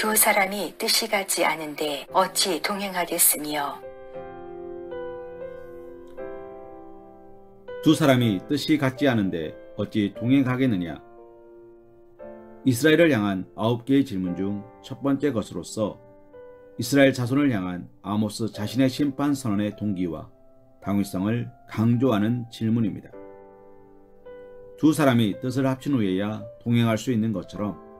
두 사람이 뜻이 같지 않은데 어찌 동행하겠으며. 두 사람이 뜻이 같지 않은데 어찌 동행하겠느냐. 이스라엘을 향한 9개의 질문 중 첫 번째 것으로서 이스라엘 자손을 향한 아모스 자신의 심판 선언의 동기와 당위성을 강조하는 질문입니다. 두 사람이 뜻을 합친 후에야 동행할 수 있는 것처럼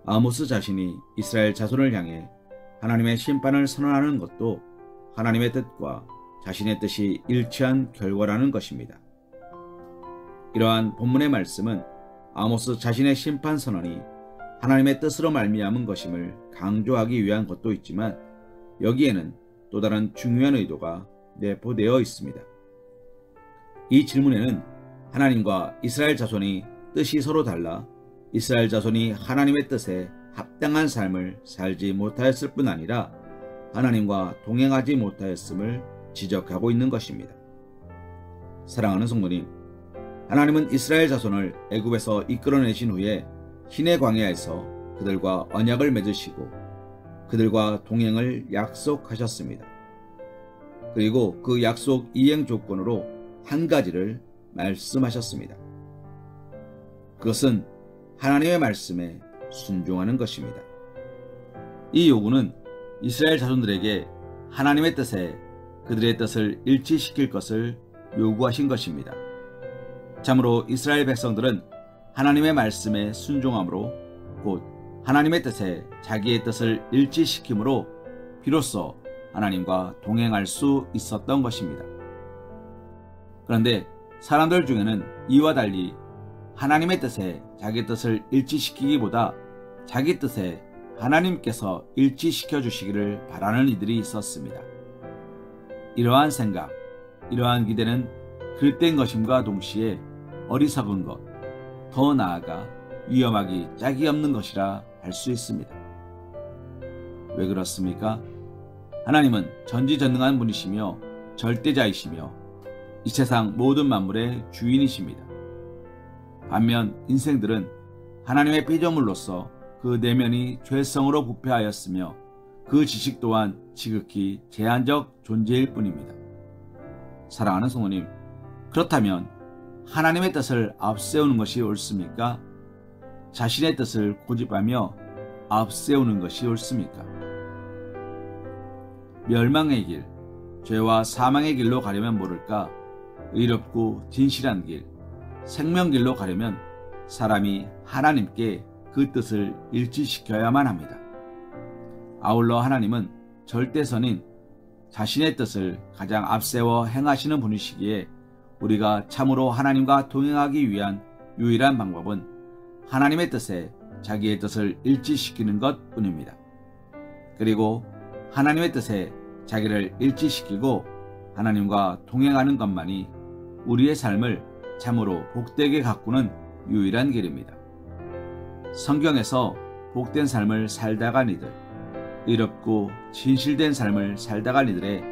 아모스 자신이 이스라엘 자손을 향해 하나님의 심판을 선언하는 것도 하나님의 뜻과 자신의 뜻이 일치한 결과라는 것입니다. 이러한 본문의 말씀은 아모스 자신의 심판 선언이 하나님의 뜻으로 말미암은 것임을 강조하기 위한 것도 있지만 여기에는 또 다른 중요한 의도가 내포되어 있습니다. 이 질문에는 하나님과 이스라엘 자손이 뜻이 서로 달라 이스라엘 자손이 하나님의 뜻에 합당한 삶을 살지 못하였을 뿐 아니라 하나님과 동행하지 못하였음을 지적하고 있는 것입니다. 사랑하는 성도님, 하나님은 이스라엘 자손을 애굽에서 이끌어내신 후에 신의 광야에서 그들과 언약을 맺으시고 그들과 동행을 약속하셨습니다. 그리고 그 약속 이행 조건으로 한 가지를 말씀하셨습니다. 그것은 하나님의 말씀에 순종하는 것입니다. 이 요구는 이스라엘 자손들에게 하나님의 뜻에 그들의 뜻을 일치시킬 것을 요구하신 것입니다. 참으로 이스라엘 백성들은 하나님의 말씀에 순종함으로 곧 하나님의 뜻에 자기의 뜻을 일치시킴으로 비로소 하나님과 동행할 수 있었던 것입니다. 그런데 사람들 중에는 이와 달리 하나님의 뜻에 자기 뜻을 일치시키기보다 자기 뜻에 하나님께서 일치시켜 주시기를 바라는 이들이 있었습니다. 이러한 생각, 이러한 기대는 그릇된 것임과 동시에 어리석은 것, 더 나아가 위험하기 짝이 없는 것이라 할 수 있습니다. 왜 그렇습니까? 하나님은 전지전능한 분이시며 절대자이시며 이 세상 모든 만물의 주인이십니다. 반면 인생들은 하나님의 피조물로서 그 내면이 죄성으로 부패하였으며 그 지식 또한 지극히 제한적 존재일 뿐입니다. 사랑하는 성도님, 그렇다면 하나님의 뜻을 앞세우는 것이 옳습니까? 자신의 뜻을 고집하며 앞세우는 것이 옳습니까? 멸망의 길, 죄와 사망의 길로 가려면 모를까? 의롭고 진실한 길, 생명길로 가려면 사람이 하나님께 그 뜻을 일치시켜야만 합니다. 아울러 하나님은 절대선인 자신의 뜻을 가장 앞세워 행하시는 분이시기에 우리가 참으로 하나님과 동행하기 위한 유일한 방법은 하나님의 뜻에 자기의 뜻을 일치시키는 것 뿐입니다. 그리고 하나님의 뜻에 자기를 일치시키고 하나님과 동행하는 것만이 우리의 삶을 참으로 복되게 가꾸는 유일한 길입니다. 성경에서 복된 삶을 살다 간 이들, 의롭고 진실된 삶을 살다 간 이들의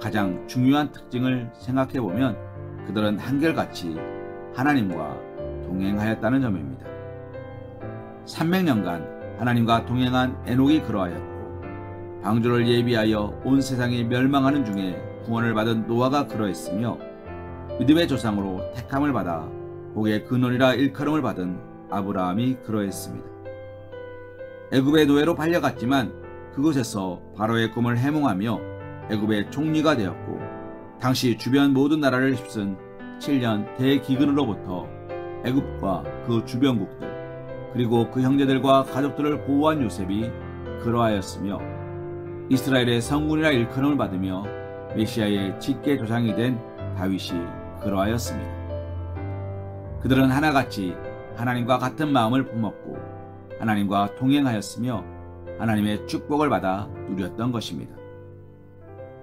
가장 중요한 특징을 생각해보면 그들은 한결같이 하나님과 동행하였다는 점입니다. 300년간 하나님과 동행한 에녹이 그러하였고 방주를 예비하여 온 세상이 멸망하는 중에 구원을 받은 노아가 그러했으며 믿음의 조상으로 택함을 받아 복의 근원이라 일컬음을 받은 아브라함이 그러했습니다. 애굽의 노예로 팔려갔지만 그곳에서 바로의 꿈을 해몽하며 애굽의 총리가 되었고 당시 주변 모든 나라를 휩쓴 7년 대기근으로부터 애굽과 그 주변국들 그리고 그 형제들과 가족들을 보호한 요셉이 그러하였으며 이스라엘의 성군이라 일컬음을 받으며 메시아의 직계 조상이 된 다윗이 그러하였습니다. 그들은 하나같이 하나님과 같은 마음을 품었고 하나님과 동행하였으며 하나님의 축복을 받아 누렸던 것입니다.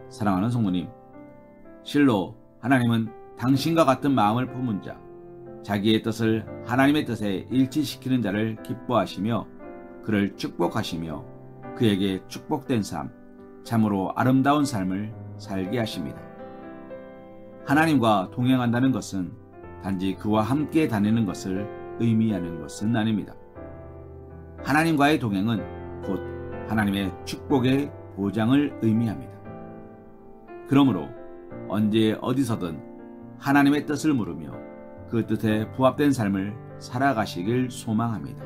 사랑하는 성도님, 실로 하나님은 당신과 같은 마음을 품은 자, 자기의 뜻을 하나님의 뜻에 일치시키는 자를 기뻐하시며 그를 축복하시며 그에게 축복된 삶, 참으로 아름다운 삶을 살게 하십니다. 하나님과 동행한다는 것은 단지 그와 함께 다니는 것을 의미하는 것은 아닙니다. 하나님과의 동행은 곧 하나님의 축복의 보장을 의미합니다. 그러므로 언제 어디서든 하나님의 뜻을 물으며 그 뜻에 부합된 삶을 살아가시길 소망합니다.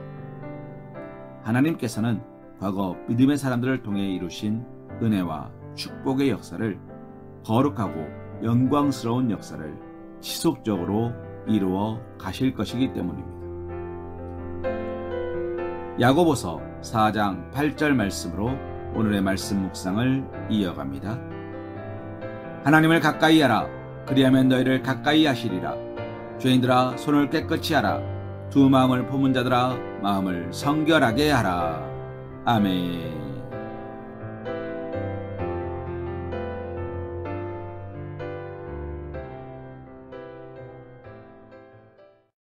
하나님께서는 과거 믿음의 사람들을 통해 이루신 은혜와 축복의 역사를 거룩하고 영광스러운 역사를 지속적으로 이루어 가실 것이기 때문입니다. 야고보서 4장 8절 말씀으로 오늘의 말씀 묵상을 이어갑니다. 하나님을 가까이 하라. 그리하면 너희를 가까이 하시리라. 죄인들아 손을 깨끗이 하라. 두 마음을 품은 자들아 마음을 성결하게 하라. 아멘.